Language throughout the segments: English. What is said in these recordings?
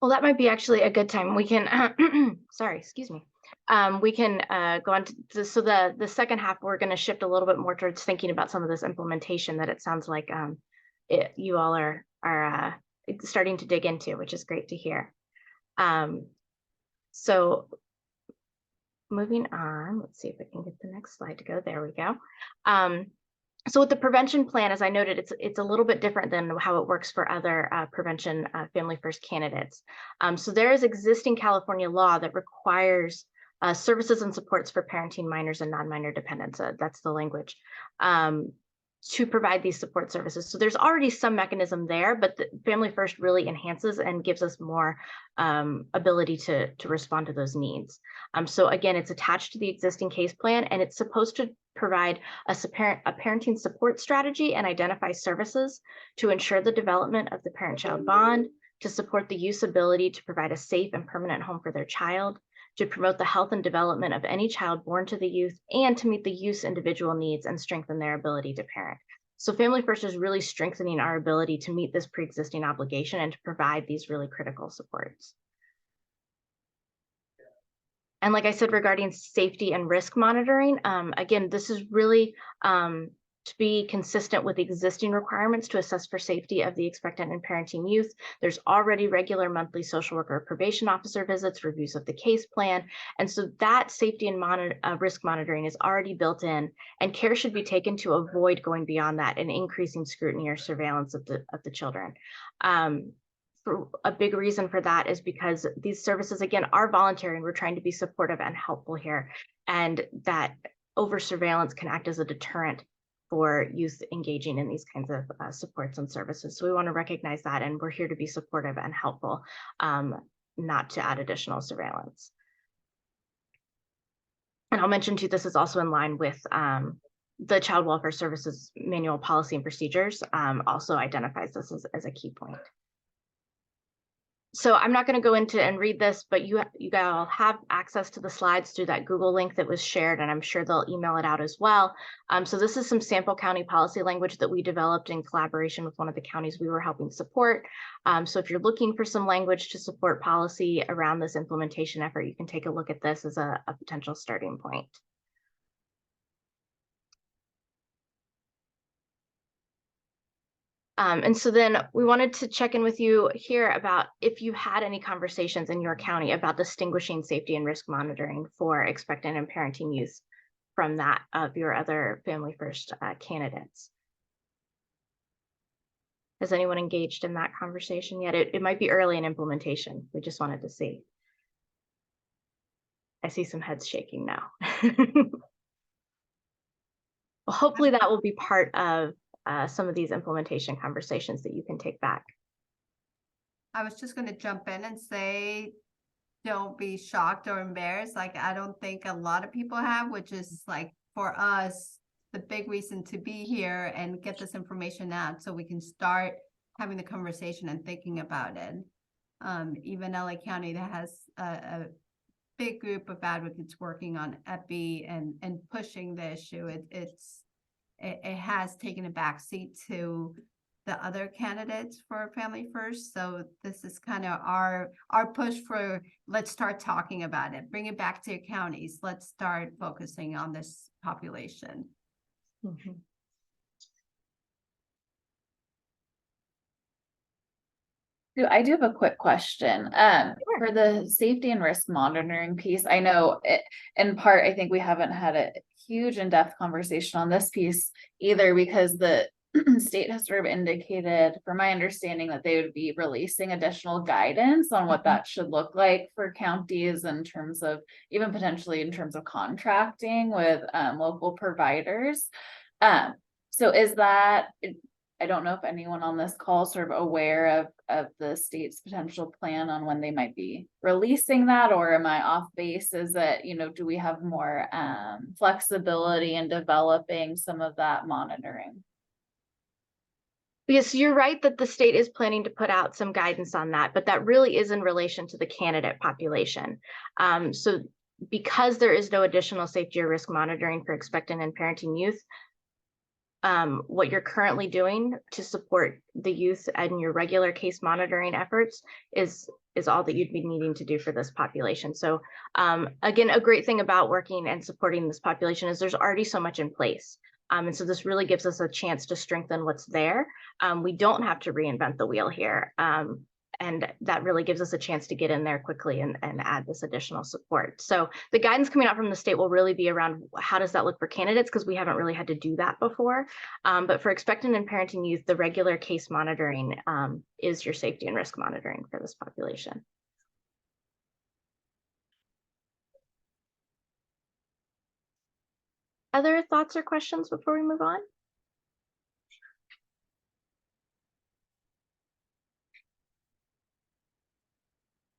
Well, that might be actually a good time. We can, sorry, excuse me. We can go on to so the second half, we're going to shift a little bit more towards thinking about some of this implementation that it sounds like you all are starting to dig into, which is great to hear. So moving on, let's see if I can get the next slide to go. There we go. So with the prevention plan, as I noted, it's a little bit different than how it works for other prevention family first candidates. So there is existing California law that requires services and supports for parenting minors and non-minor dependents. That's the language. To provide these support services. So there's already some mechanism there, but the Family First really enhances and gives us more ability to respond to those needs. So again, it's attached to the existing case plan, and it's supposed to provide a parenting support strategy and identify services to ensure the development of the parent-child bond, to support the youth's ability to provide a safe and permanent home for their child, to promote the health and development of any child born to the youth, and to meet the youth's individual needs and strengthen their ability to parent. So Family First is really strengthening our ability to meet this pre-existing obligation and to provide these really critical supports. And like I said, regarding safety and risk monitoring, again, this is really to be consistent with existing requirements to assess for safety of the expectant and parenting youth. There's already regular monthly social worker or probation officer visits, reviews of the case plan. And so that safety and risk monitoring is already built in, and care should be taken to avoid going beyond that and increasing scrutiny or surveillance of the children. For a big reason for that is because these services, again, are voluntary, and we're trying to be supportive and helpful here. And that over surveillance can act as a deterrent for youth engaging in these kinds of supports and services. So we want to recognize that, and we're here to be supportive and helpful, not to add additional surveillance. And I'll mention too, this is also in line with the Child Welfare Services Manual Policy and Procedures, also identifies this as a key point. So I'm not going to go into and read this, but you guys have access to the slides through that Google link that was shared, and I'm sure they'll email it out as well. So this is some sample county policy language that we developed in collaboration with one of the counties we were helping support. So if you're looking for some language to support policy around this implementation effort, you can take a look at this as a potential starting point. And so then we wanted to check in with you here about if you had any conversations in your county about distinguishing safety and risk monitoring for expectant and parenting youth from that of your other Family First candidates. Has anyone engaged in that conversation yet? It might be early in implementation. We just wanted to see. I see some heads shaking now. Well, hopefully that will be part of some of these implementation conversations that you can take back. I was just going to jump in and say, don't be shocked or embarrassed. Like, I don't think a lot of people have, which is like for us, the big reason to be here and get this information out so we can start having the conversation and thinking about it. Even LA County that has a big group of advocates working on EPI and pushing the issue. It has taken a backseat to the other candidates for Family First. So this is kind of our push for, let's start talking about it, bring it back to your counties. Let's start focusing on this population. Mm-hmm. I do have a quick question. Sure. For the safety and risk monitoring piece, I know in part, I think we haven't had a huge in-depth conversation on this piece either, because the state has sort of indicated, from my understanding, that they would be releasing additional guidance on what that should look like for counties in terms of, even potentially in terms of contracting with local providers. So is that, I don't know if anyone on this call is sort of aware of the state's potential plan on when they might be releasing that, or am I off base? Is that, do we have more flexibility in developing some of that monitoring? Yes, you're right that the state is planning to put out some guidance on that, but that really is in relation to the candidate population. So because there is no additional safety or risk monitoring for expectant and parenting youth, what you're currently doing to support the youth and your regular case monitoring efforts is all that you'd be needing to do for this population. So again, a great thing about working and supporting this population is there's already so much in place. And so this really gives us a chance to strengthen what's there. We don't have to reinvent the wheel here. And that really gives us a chance to get in there quickly and add this additional support. So the guidance coming out from the state will really be around how does that look for candidates, because we haven't really had to do that before. But for expectant and parenting youth, the regular case monitoring is your safety and risk monitoring for this population. Other thoughts or questions before we move on?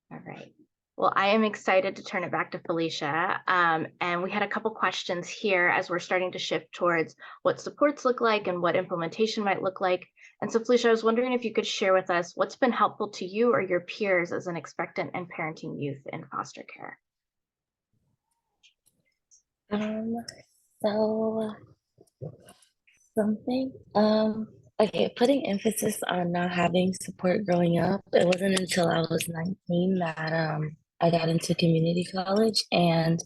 All right. Well, I am excited to turn it back to Phillisha. And we had a couple questions here as we're starting to shift towards what supports look like and what implementation might look like. And so Phillisha, I was wondering if you could share with us what's been helpful to you or your peers as an expectant and parenting youth in foster care. So something, okay, putting emphasis on not having support growing up. It wasn't until I was 19 that I got into community college, and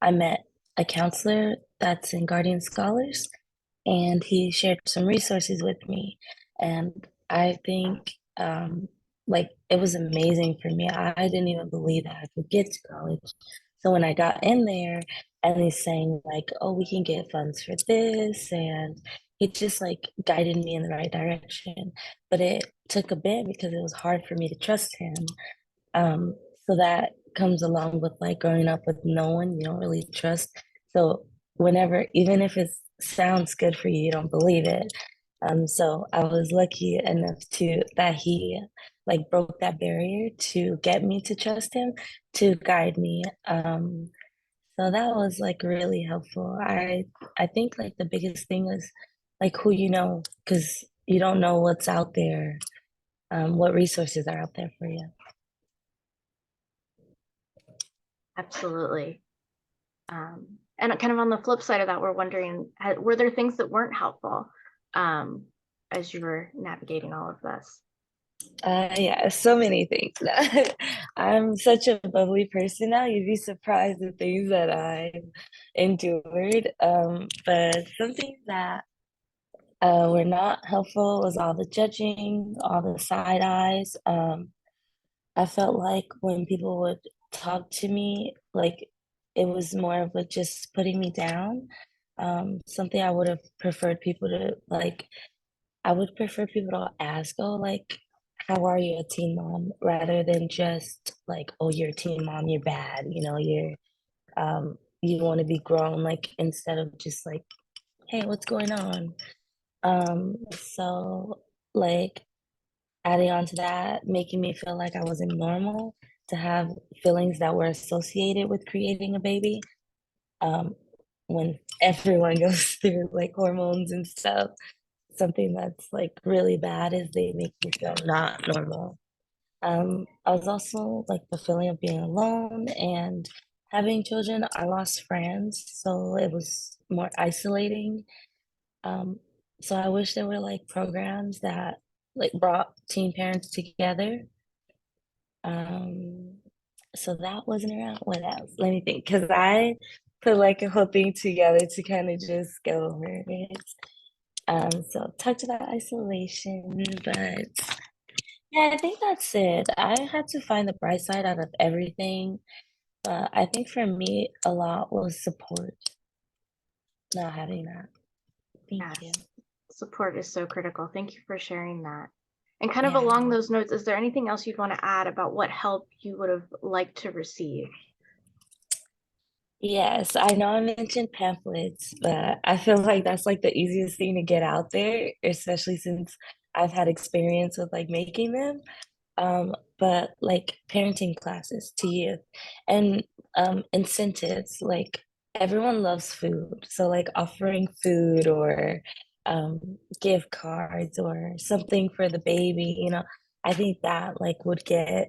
I met a counselor that's in Guardian Scholars, and he shared some resources with me. And I think like it was amazing for me. I didn't even believe that I could get to college. So when I got in there and he's saying like, oh, we can get funds for this, and he just like guided me in the right direction. But it took a bit because it was hard for me to trust him. So that comes along with like growing up with no one you don't really trust. So whenever, even if it sounds good for you, you don't believe it. So I was lucky enough to that he like broke that barrier to get me to trust him, to guide me. So that was like really helpful. I think like the biggest thing is like who you know, because you don't know what's out there, what resources are out there for you. Absolutely. And kind of on the flip side of that, we're wondering, were there things that weren't helpful as you were navigating all of this? Yeah, so many things. I'm such a bubbly person now. You'd be surprised at things that I've endured. But some things that were not helpful was all the judging, all the side eyes. I felt like when people would talk to me, like it was more of a just putting me down. Something I would have preferred people to like, I would prefer people to ask, oh, like, how are you a teen mom, rather than just like, oh, you're a teen mom, you're bad, you know, you want to be grown, like instead of just like, hey, what's going on? So like adding on to that, making me feel like I wasn't normal to have feelings that were associated with creating a baby. When everyone goes through like hormones and stuff, something that's like really bad is they make you feel not normal. I was also like the feeling of being alone and having children. I lost friends, so it was more isolating. Um, so I wish there were like programs that like brought teen parents together. Um, so that wasn't around. What else? Let me think, because I put like a whole thing together to kind of just go over it. So talked about isolation, but yeah, I think that's it. I had to find the bright side out of everything, but I think for me, a lot was support, not having that. Thank you. Yes, support is so critical. Thank you for sharing that. And kind of Yeah. along those notes, is there anything else you'd want to add about what help you would have liked to receive? Yes, I know I mentioned pamphlets, but I feel like that's like the easiest thing to get out there, especially since I've had experience with like making them. But like parenting classes to youth and incentives, like everyone loves food. So like offering food or gift cards or something for the baby, you know, I think that like would get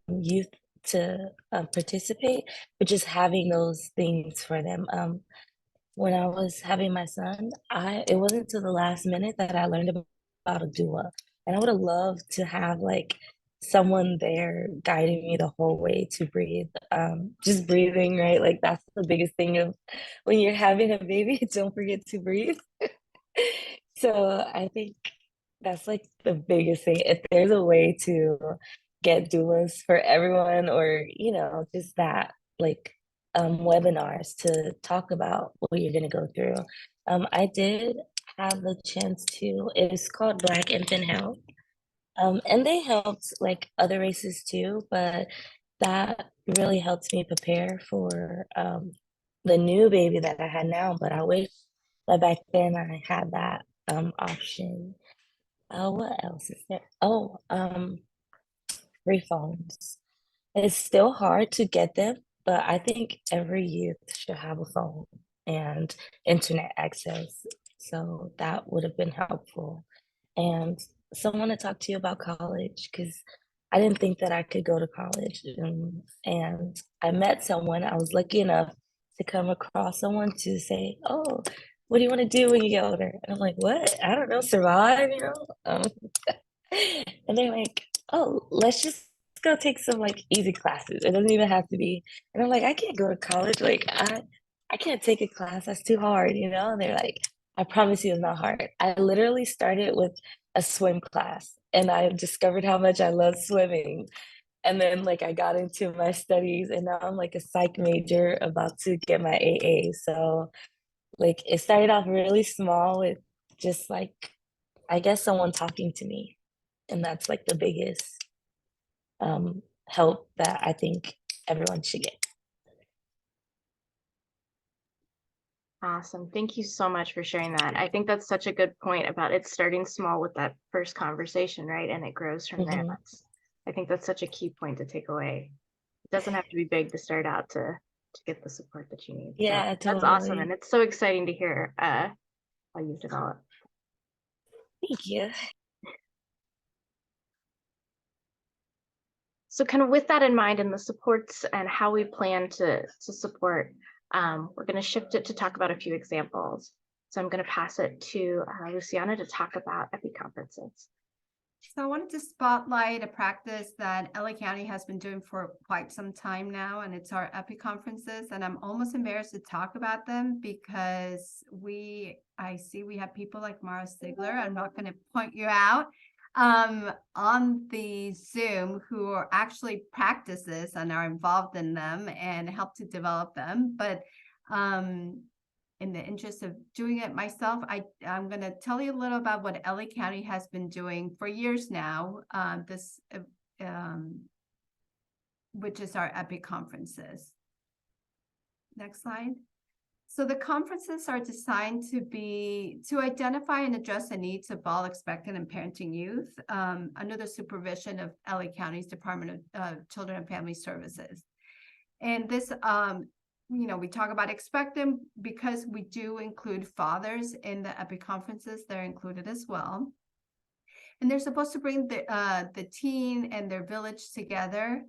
youth to participate, but just having those things for them. when I was having my son, it wasn't until the last minute that I learned about a doula. And I would have loved to have like someone there guiding me the whole way to breathe. Just breathing, right? Like that's the biggest thing of when you're having a baby, don't forget to breathe. So I think that's like the biggest thing. If there's a way to get doulas for everyone, or just that, like webinars to talk about what you're gonna go through. I did have the chance to, it's called Black Infant Health. And they helped like other races too, but that really helped me prepare for the new baby that I had now. But I wish that back then I had that option. What else is there? Oh, free phones. It's still hard to get them, but I think every youth should have a phone and internet access. So that would have been helpful. And someone to talk to you about college, because I didn't think that I could go to college. And I met someone, I was lucky enough to come across someone to say, "Oh, what do you want to do when you get older?" And I'm like, "What? I don't know, survive." And they're like, "Oh, let's just go take some like easy classes. It doesn't even have to be." And I'm like, "I can't go to college. Like I can't take a class. That's too hard." And they're like, "I promise you it's not hard." I literally started with a swim class and I discovered how much I love swimming. And then like I got into my studies and now I'm like a psych major about to get my AA. So like it started off really small with just like, I guess, someone talking to me. And that's like the biggest help that I think everyone should get. Awesome. Thank you so much for sharing that. I think that's such a good point about it starting small with that first conversation, right? And it grows from there. Mhm. I think that's such a key point to take away. It doesn't have to be big to start out to get the support that you need. So Yeah, that's awesome. totally. And it's so exciting to hear how you've developed. Thank you. So kind of with that in mind and the supports and how we plan to support, we're going to shift it to talk about a few examples. So I'm going to pass it to Luciana to talk about EPI conferences. So I wanted to spotlight a practice that LA County has been doing for quite some time now, and it's our EPI conferences. And I'm almost embarrassed to talk about them because I see we have people like Mara Svidler, I'm not going to point you out, on the Zoom who are actually practice this and are involved in them and help to develop them. But in the interest of doing it myself, I'm going to tell you a little about what LA County has been doing for years now, which is our EPI conferences. Next slide. So the conferences are designed to identify and address the needs of all expectant and parenting youth under the supervision of LA County's Department of Children and Family Services. And this we talk about expectant because we do include fathers in the EPI conferences. They're included as well. And they're supposed to bring the teen and their village together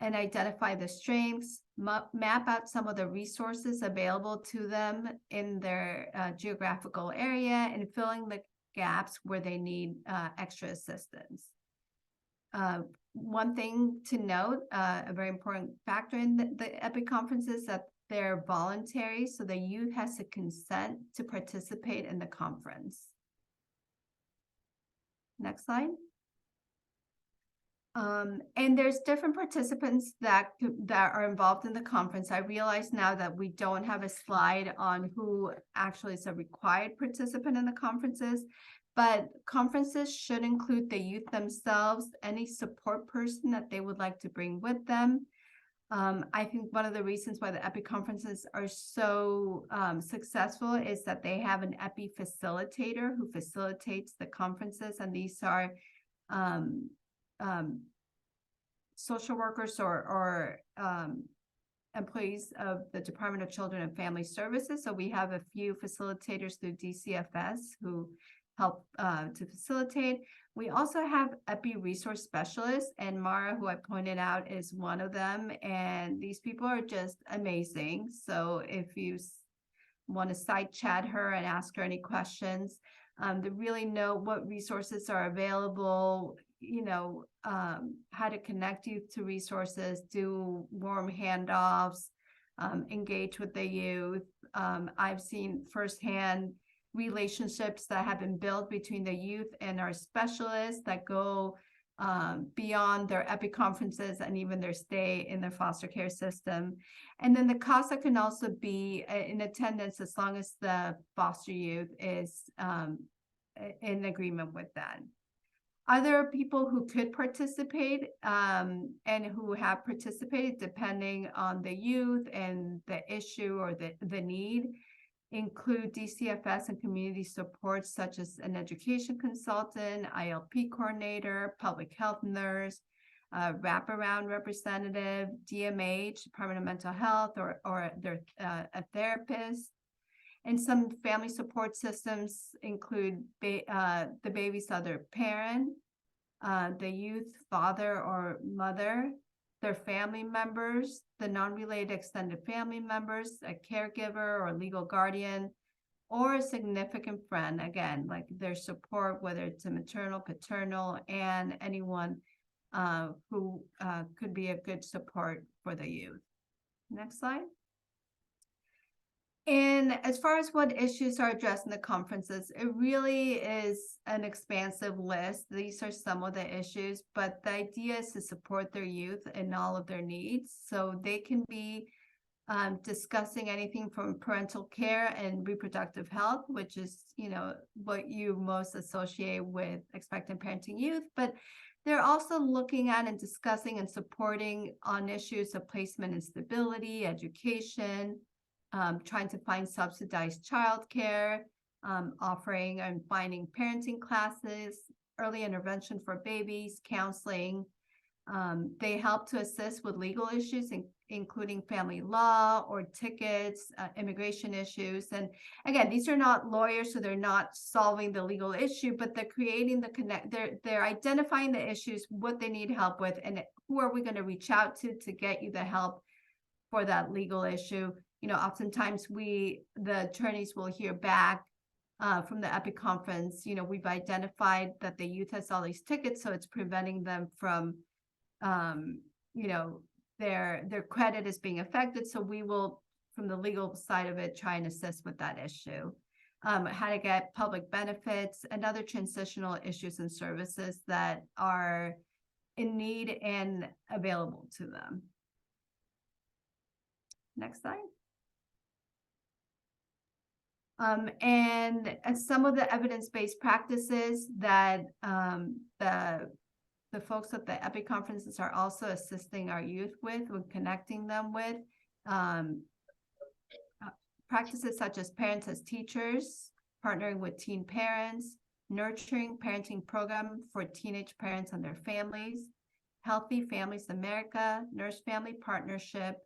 and identify the strengths, map out some of the resources available to them in their geographical area, and filling the gaps where they need extra assistance. One thing to note, a very important factor in the EPI conferences, that they're voluntary, so the youth has to consent to participate in the conference. Next slide. And there's different participants that are involved in the conference. I realize now that we don't have a slide on who actually is a required participant in the conferences, but conferences should include the youth themselves, any support person that they would like to bring with them. I think one of the reasons why the EPI conferences are so successful is that they have an EPI facilitator who facilitates the conferences, and these are social workers or employees of the Department of Children and Family Services. So we have a few facilitators through DCFS who help to facilitate. We also have EPI resource specialists, and Mara, who I pointed out, is one of them. And these people are just amazing. So if you want to side chat her and ask her any questions, to really know what resources are available, how to connect youth to resources, do warm handoffs, engage with the youth. I've seen firsthand relationships that have been built between the youth and our specialists that go beyond their EPI conferences and even their stay in their foster care system. And then the CASA can also be in attendance as long as the foster youth is in agreement with that. Other people who could participate and who have participated, depending on the youth and the issue or the need, include DCFS and community support, such as an education consultant, ILP coordinator, public health nurse, wraparound representative, DMH, Department of Mental Health, or a therapist. And some family support systems include the baby's other parent, the youth father or mother, their family members, the non-related extended family members, a caregiver or legal guardian, or a significant friend, again, like their support, whether it's a maternal, paternal, and anyone who could be a good support for the youth. Next slide. And as far as what issues are addressed in the conferences, it really is an expansive list. These are some of the issues, but the idea is to support their youth in all of their needs. So they can be discussing anything from parental care and reproductive health, which is, what you most associate with Expectant Parenting Youth, but they're also looking at and discussing and supporting on issues of placement and stability, education, trying to find subsidized childcare, offering and finding parenting classes, early intervention for babies, counseling. They help to assist with legal issues, including family law or tickets, immigration issues. And again, these are not lawyers, so they're not solving the legal issue, but they're creating the connect. They're identifying the issues, what they need help with, and who are we going to reach out to get you the help for that legal issue. Oftentimes the attorneys will hear back from the EPI conference, we've identified that the youth has all these tickets, so it's preventing them from, their credit is being affected. So we will, from the legal side of it, try and assist with that issue. How to get public benefits and other transitional issues and services that are in need and available to them. Next slide. And some of the evidence-based practices that the folks at the EPI conferences are also assisting our youth with connecting them with, practices such as parents as teachers, partnering with teen parents, nurturing parenting program for teenage parents and their families, Healthy Families America, Nurse Family Partnership,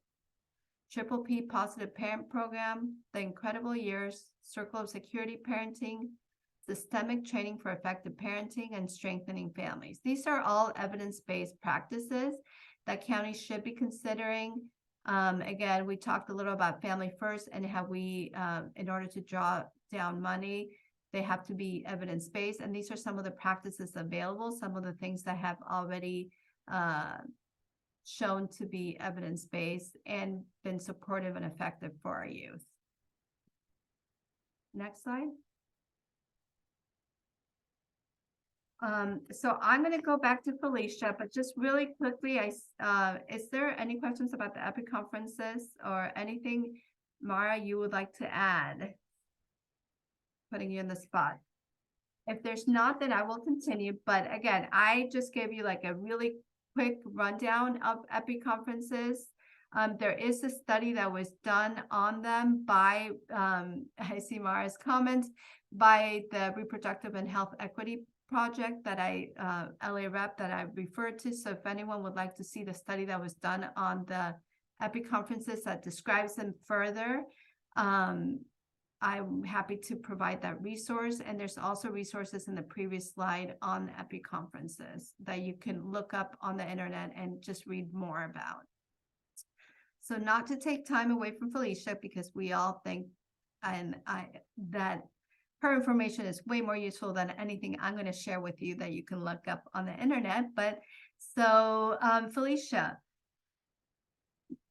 Triple P Positive Parent Program, The Incredible Years, Circle of Security Parenting, Systemic Training for Effective Parenting, and Strengthening Families. These are all evidence-based practices that counties should be considering. Again, we talked a little about Family First and how we, in order to draw down money, they have to be evidence-based. And these are some of the practices available, some of the things that have already shown to be evidence-based and been supportive and effective for our youth. Next slide. So I'm going to go back to Phillisha, but just really quickly, is there any questions about the EPI conferences or anything, Mara, you would like to add? Putting you in the spot. If there's not, then I will continue. But again, I just gave you like a really quick rundown of EPI conferences. There is a study that was done on them by, I see Mara's comments, by the Reproductive and Health Equity Project that LA Rep that I referred to. So if anyone would like to see the study that was done on the EPI conferences that describes them further, I'm happy to provide that resource. And there's also resources in the previous slide on EPI conferences that you can look up on the internet and just read more about. So not to take time away from Phillisha, because we all think and that her information is way more useful than anything I'm going to share with you that you can look up on the internet. But so, Phillisha,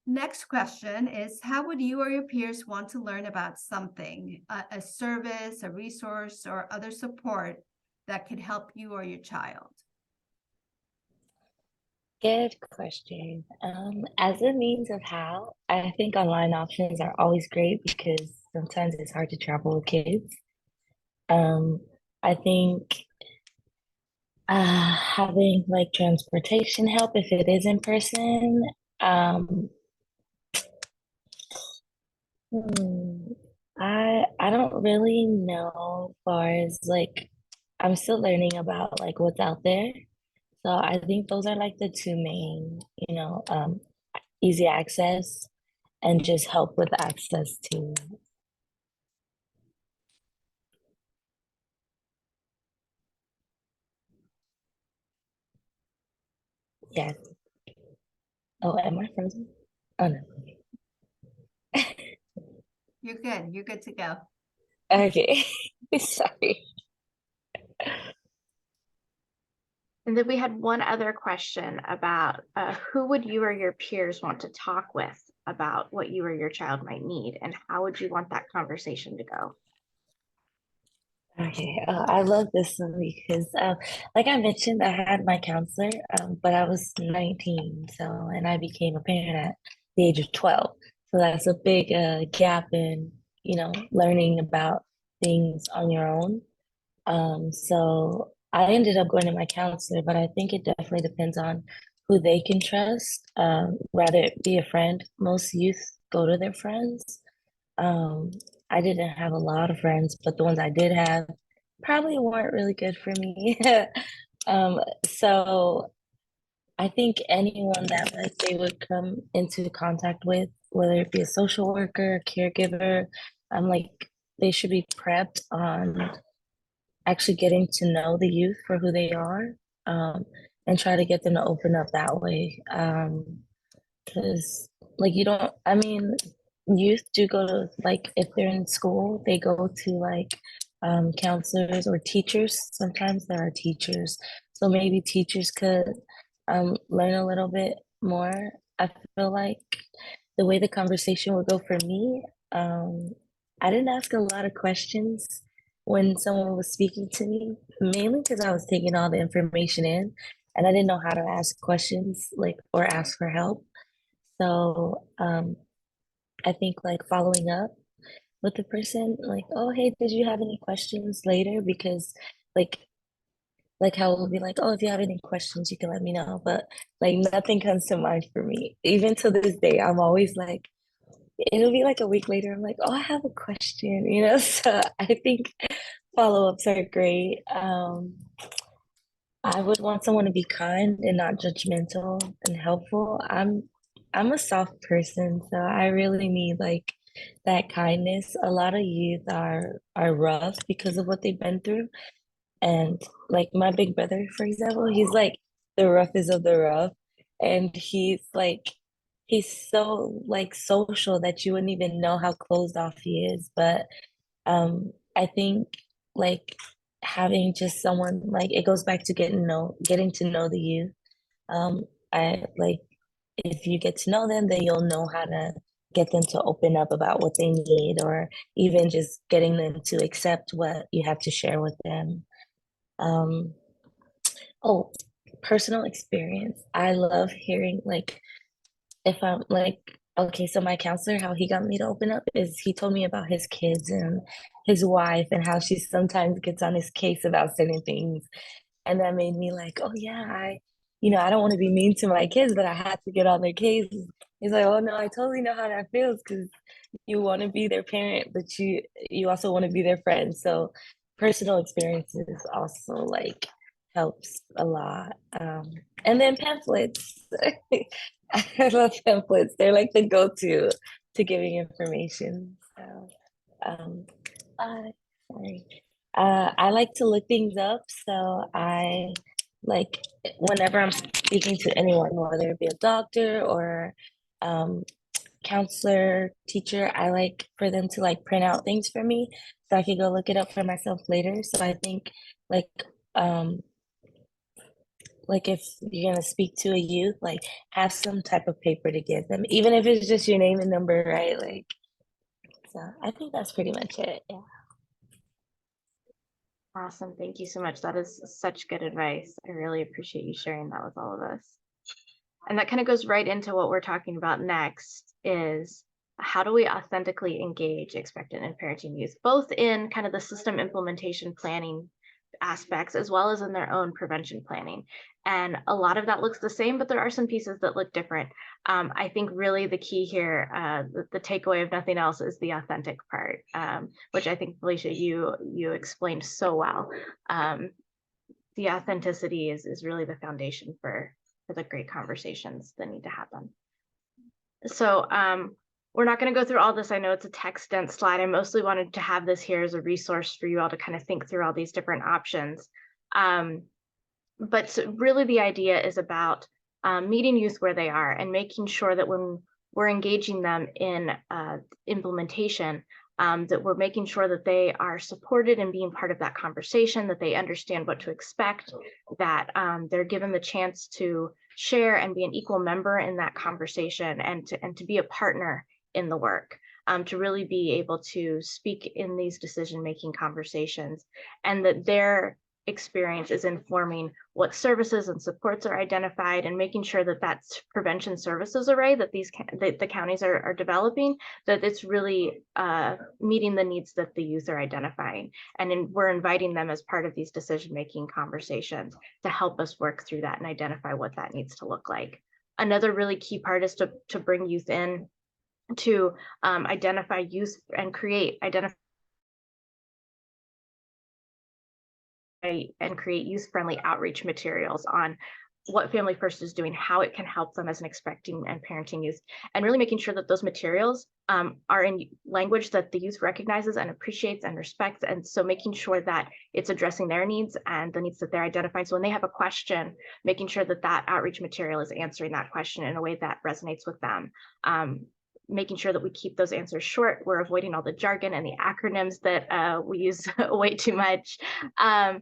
next question is, how would you or your peers want to learn about something, a service, a resource, or other support that could help you or your child? Good question. As a means of how, I think online options are always great because sometimes it's hard to travel with kids. I think having like transportation help if it is in person. Um, hmm, I don't really know as far as like I'm still learning about like what's out there. So I think those are like the two main, easy access and just help with access to. Yes. Oh, am I frozen? Oh no. You're good. You're good to go. Okay. Sorry. And then we had one other question about who would you or your peers want to talk with about what you or your child might need, and how would you want that conversation to go? Okay, I love this one because, like I mentioned, I had my counselor, but I was 19, so and I became a parent at the age of 12. So that's a big gap in, learning about things on your own. So I ended up going to my counselor, but I think it definitely depends on who they can trust, rather it be a friend. Most youth go to their friends. Um, I didn't have a lot of friends, but the ones I did have probably weren't really good for me. So I think anyone that like they would come into contact with, whether it be a social worker, caregiver, I'm like they should be prepped on actually getting to know the youth for who they are, and try to get them to open up that way. Because like you don't, I mean, youth do go to like if they're in school, they go to like counselors or teachers. Sometimes there are teachers, so maybe teachers could learn a little bit more. I feel like the way the conversation would go for me, I didn't ask a lot of questions when someone was speaking to me, mainly because I was taking all the information in and I didn't know how to ask questions like or ask for help. So I think like following up with the person, like, oh hey, did you have any questions later? Because like how we'll be like, oh, if you have any questions, you can let me know. But like nothing comes to mind for me. Even to this day, I'm always like, it'll be like a week later, I'm like, oh, I have a question. So I think follow-ups are great. I would want someone to be kind and not judgmental and helpful. I'm a soft person, so I really need like that kindness. A lot of youth are rough because of what they've been through. And like my big brother, for example, he's like the roughest of the rough. And he's so like social that you wouldn't even know how closed off he is. But I think like having just someone like it goes back to getting to know the youth. I like if you get to know them, then you'll know how to get them to open up about what they need, or even just getting them to accept what you have to share with them. Um, oh, personal experience. I love hearing like if I'm like, okay, so my counselor, how he got me to open up is he told me about his kids and his wife and how she sometimes gets on his case about certain things. And that made me like, oh yeah, I don't want to be mean to my kids, but I had to get on their case. He's like, oh no, I totally know how that feels because you want to be their parent, but you also want to be their friend. So personal experiences also like helps a lot. And then pamphlets. I love pamphlets. They're like the go-to to giving information. So um I sorry. I like to look things up, so I like whenever I'm speaking to anyone, whether it be a doctor or um, counselor, teacher, I like for them to like print out things for me so I could go look it up for myself later. So I think like um like if you're gonna speak to a youth, like have some type of paper to give them, even if it's just your name and number, right? Like, so I think that's pretty much it. Yeah. Awesome. Thank you so much. That is such good advice. I really appreciate you sharing that with all of us. And that kind of goes right into what we're talking about next is how do we authentically engage expectant and parenting youth, both in kind of the system implementation planning aspects as well as in their own prevention planning. And a lot of that looks the same, but there are some pieces that look different. I think really the key here, the takeaway of nothing else is the authentic part, which I think, Phillisha, you explained so well. The authenticity is really the foundation for the great conversations that need to happen. So we're not going to go through all this. I know it's a text dense slide. I mostly wanted to have this here as a resource for you all to kind of think through all these different options. But so really the idea is about meeting youth where they are and making sure that when we're engaging them in implementation, that we're making sure that they are supported and being part of that conversation, that they understand what to expect, that they're given the chance to share and be an equal member in that conversation and to be a partner in the work, to really be able to speak in these decision-making conversations, and that their experience is informing what services and supports are identified and making sure that that's prevention services array that the counties are developing, that it's really meeting the needs that the youth are identifying. And we're inviting them as part of these decision-making conversations to help us work through that and identify what that needs to look like. Another really key part is to bring youth in to identify youth and identify and create youth-friendly outreach materials on what Family First is doing, how it can help them as an expecting and parenting youth, and really making sure that those materials are in language that the youth recognizes and appreciates and respects. And so making sure that it's addressing their needs and the needs that they're identifying. So when they have a question, making sure that that outreach material is answering that question in a way that resonates with them. Making sure that we keep those answers short. We're avoiding all the jargon and the acronyms that we use way too much. And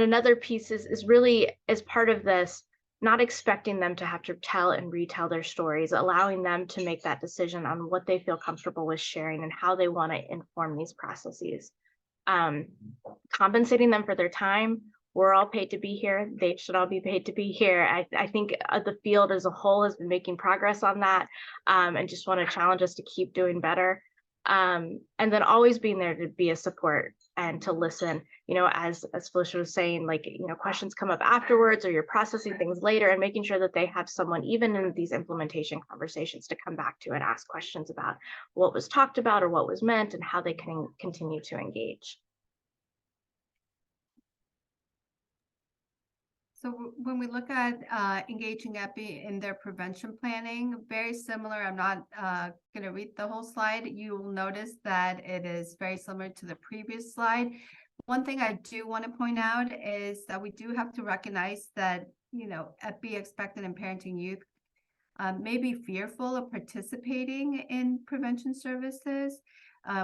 another piece is really, as part of this, not expecting them to have to tell and retell their stories, allowing them to make that decision on what they feel comfortable with sharing and how they want to inform these processes. Compensating them for their time. We're all paid to be here. They should all be paid to be here. I think the field as a whole has been making progress on that, and just want to challenge us to keep doing better. And then always being there to be a support and to listen, as Phillisha was saying, like, questions come up afterwards or you're processing things later, and making sure that they have someone, even in these implementation conversations, to come back to and ask questions about what was talked about or what was meant and how they can continue to engage. So when we look at engaging EPI in their prevention planning, very similar. I'm not going to read the whole slide. You will notice that it is very similar to the previous slide. One thing I do want to point out is that we do have to recognize that, EPI, expectant and parenting youth, may be fearful of participating in prevention services,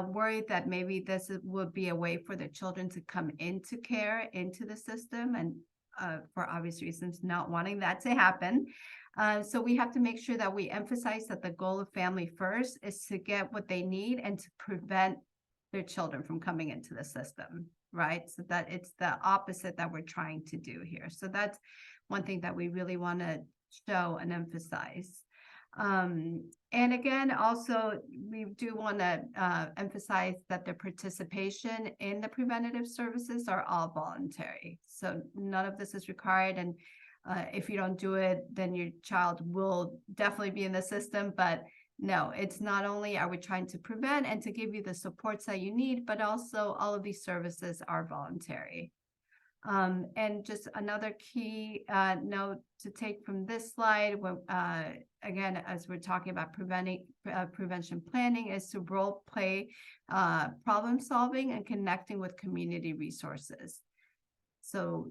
worried that maybe this would be a way for their children to come into care, into the system, and for obvious reasons, not wanting that to happen. So we have to make sure that we emphasize that the goal of Family First is to get what they need and to prevent their children from coming into the system, right? So that it's the opposite that we're trying to do here. So that's one thing that we really want to show and emphasize. And again, also, we do want to emphasize that the participation in the preventative services are all voluntary. So none of this is required. And if you don't do it, then your child will definitely be in the system. But no, it's not only are we trying to prevent and to give you the supports that you need, but also all of these services are voluntary. And just another key note to take from this slide, again, as we're talking about prevention planning, is to role play problem solving and connecting with community resources. So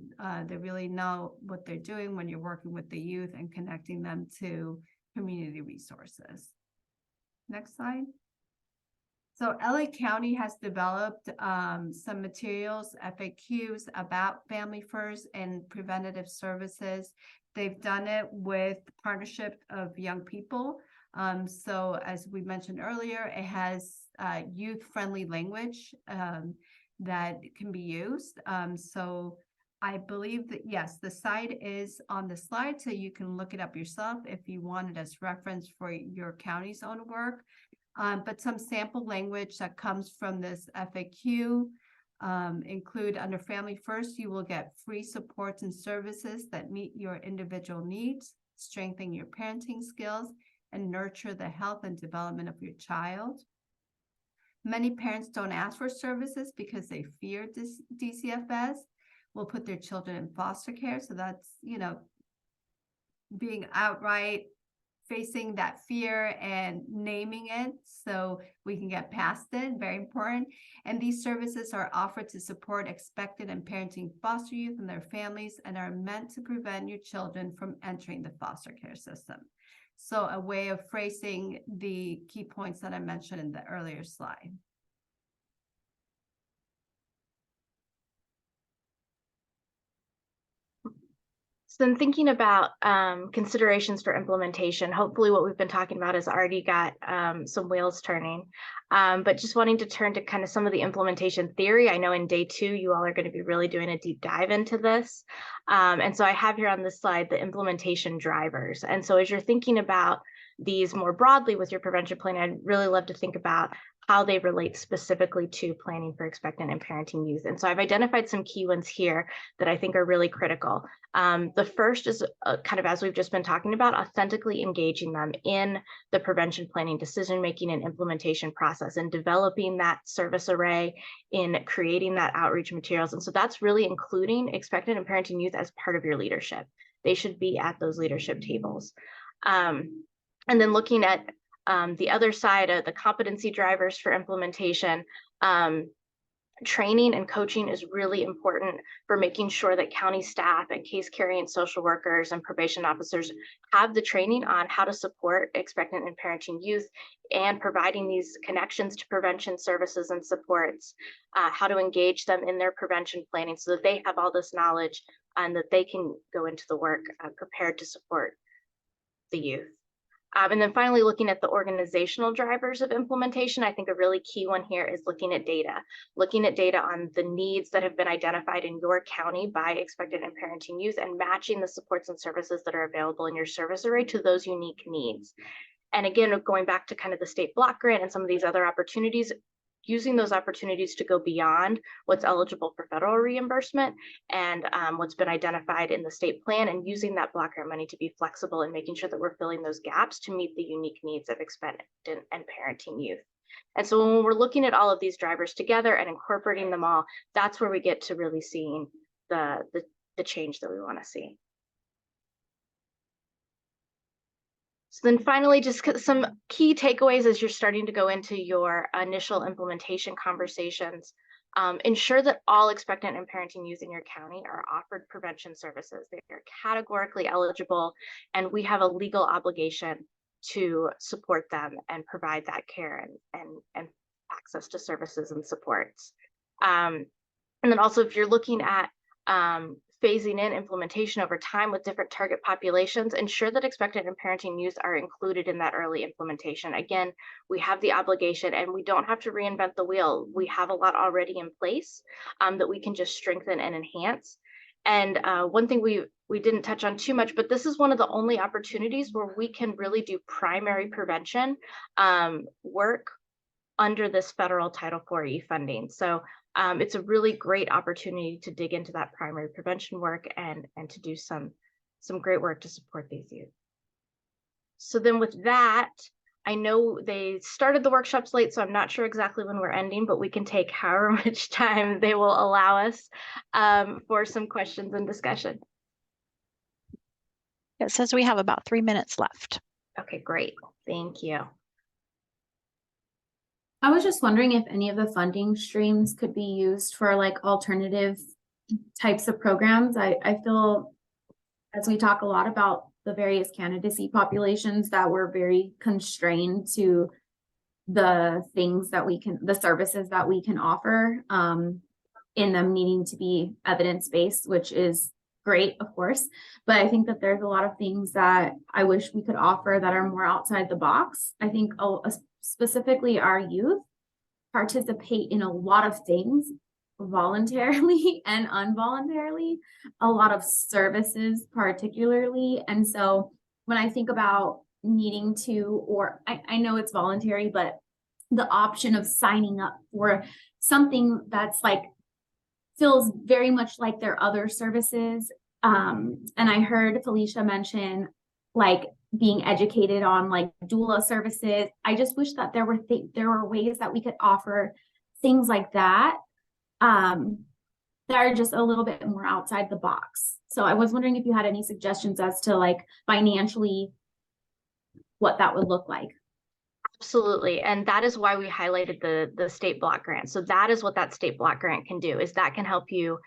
they really know what they're doing when you're working with the youth and connecting them to community resources. Next slide. So LA County has developed some materials, FAQs about Family First and preventative services. They've done it with partnership of young people. So as we mentioned earlier, it has youth-friendly language that can be used. So I believe that, yes, the site is on the slide, so you can look it up yourself if you want it as reference for your county's own work. But some sample language that comes from this FAQ include under Family First, you will get free supports and services that meet your individual needs, strengthen your parenting skills, and nurture the health and development of your child. Many parents don't ask for services because they fear DCFS will put their children in foster care. So that's, you know, being outright facing that fear and naming it so we can get past it, very important. And these services are offered to support expectant and parenting foster youth and their families and are meant to prevent your children from entering the foster care system. So a way of phrasing the key points that I mentioned in the earlier slide. So then thinking about considerations for implementation, hopefully what we've been talking about has already got some wheels turning, but just wanting to turn to kind of some of the implementation theory. I know in day 2, you all are going to be really doing a deep dive into this. And so I have here on this slide the implementation drivers. And so as you're thinking about these more broadly with your prevention plan, I'd really love to think about how they relate specifically to planning for expectant and parenting youth. And so I've identified some key ones here that I think are really critical. The first is kind of, as we've just been talking about, authentically engaging them in the prevention planning, decision-making, and implementation process, and developing that service array, in creating that outreach materials. And so that's really including expectant and parenting youth as part of your leadership. They should be at those leadership tables. And then looking at the other side of the competency drivers for implementation, training and coaching is really important for making sure that county staff and case carrying social workers and probation officers have the training on how to support expectant and parenting youth, and providing these connections to prevention services and supports, how to engage them in their prevention planning so that they have all this knowledge and that they can go into the work prepared to support the youth. And then finally, looking at the organizational drivers of implementation, I think a really key one here is looking at data on the needs that have been identified in your county by expectant and parenting youth, and matching the supports and services that are available in your service array to those unique needs. And again, going back to kind of the state block grant and some of these other opportunities, using those opportunities to go beyond what's eligible for federal reimbursement and what's been identified in the state plan, and using that block grant money to be flexible and making sure that we're filling those gaps to meet the unique needs of expectant and parenting youth. And so when we're looking at all of these drivers together and incorporating them all, that's where we get to really seeing the change that we want to see. So then finally, just some key takeaways as you're starting to go into your initial implementation conversations. Ensure that all expectant and parenting youth in your county are offered prevention services. They are categorically eligible, and we have a legal obligation to support them and provide that care and access to services and supports. And then also, if you're looking at phasing in implementation over time with different target populations, ensure that expectant and parenting youth are included in that early implementation. Again, we have the obligation, and we don't have to reinvent the wheel. We have a lot already in place that we can just strengthen and enhance. And one thing we didn't touch on too much, but this is one of the only opportunities where we can really do primary prevention work under this federal Title IV funding. So it's a really great opportunity to dig into that primary prevention work and to do some great work to support these youth. So then with that, I know they started the workshops late, so I'm not sure exactly when we're ending, but we can take however much time they will allow us for some questions and discussion. It says we have about 3 minutes left. Okay, great. Thank you. I was just wondering if any of the funding streams could be used for like alternative types of programs. I feel, as we talk a lot about the various candidacy populations, that we're very constrained to the things that the services that we can offer, in them needing to be evidence-based, which is great, of course. But I think that there's a lot of things that I wish we could offer that are more outside the box. I think specifically our youth participate in a lot of things voluntarily and involuntarily, a lot of services particularly. And so when I think about needing to, or I know it's voluntary, but the option of signing up for something that's like feels very much like their other services. And I heard Phillisha mention like being educated on like doula services. I just wish that there were ways that we could offer things like that, that are just a little bit more outside the box. So I was wondering if you had any suggestions as to like financially what that would look like. Absolutely. And that is why we highlighted the state block grant. So that is what that state block grant can do, is that can help you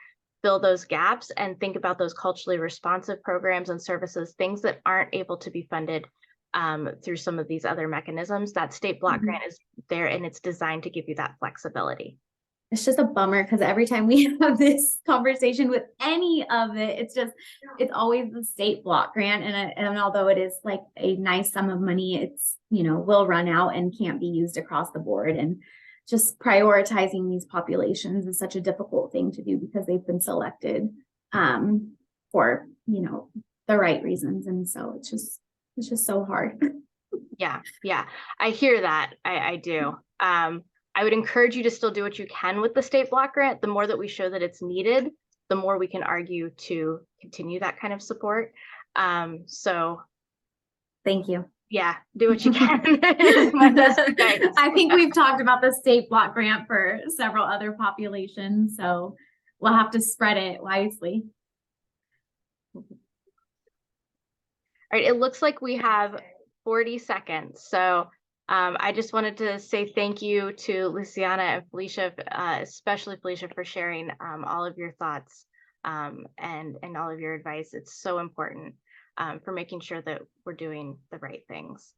fill those gaps and think about those culturally responsive programs and services, things that aren't able to be funded through some of these other mechanisms. That state block grant is there, and it's designed to give you that flexibility. It's just a bummer because every time we have this conversation with any of it, it's always the state block grant. And although it is like a nice sum of money, it's, will run out and can't be used across the board. And just prioritizing these populations is such a difficult thing to do because they've been selected for, the right reasons. And so it's just so hard. Yeah. I hear that. I do. I would encourage you to still do what you can with the state block grant. The more that we show that it's needed, the more we can argue to continue that kind of support. So thank you. Yeah, do what you can. I think we've talked about the state block grant for several other populations, so we'll have to spread it wisely. All right, it looks like we have 40 seconds. So I just wanted to say thank you to Luciana and Phillisha, especially Phillisha, for sharing all of your thoughts and all of your advice. It's so important for making sure that we're doing the right things.